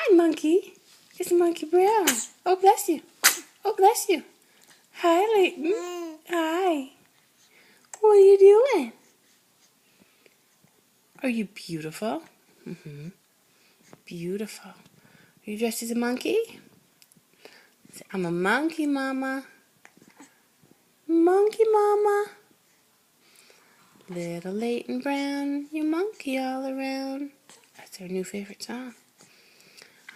Hi, monkey. It's Monkey Brown. Oh, bless you. Oh, bless you. Hi, Layton. Hi. What are you doing? Are you beautiful? Beautiful. Are you dressed as a monkey? Say, I'm a monkey, mama. Monkey, mama. Little Layton Brown, you monkey all around. That's our new favorite song.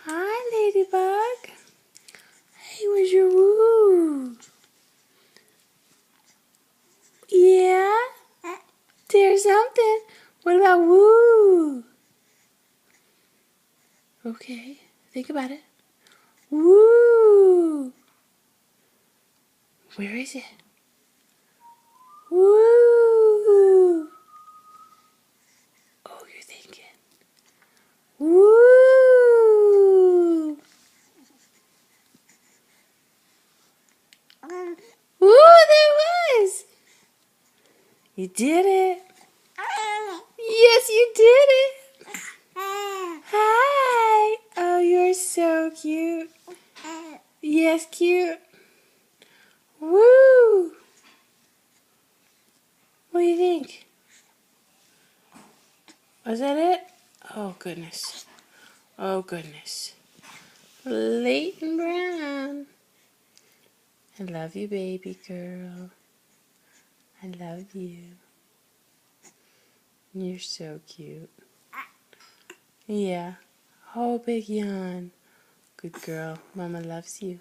Hi, Ladybug. Hey, where's your woo? Yeah? There's something. What about woo? Okay, think about it. Woo! Where is it? Woo! Oh, you're thinking. Woo! Woo, there was! You did it. Yes, you did it. Hi. Oh, you're so cute. Yes, cute. Woo! What do you think? Was that it? Oh, goodness. Oh, goodness. Layton Brown. I love you, baby girl. I love you. You're so cute. Yeah. Oh, big yawn. Good girl. Mama loves you.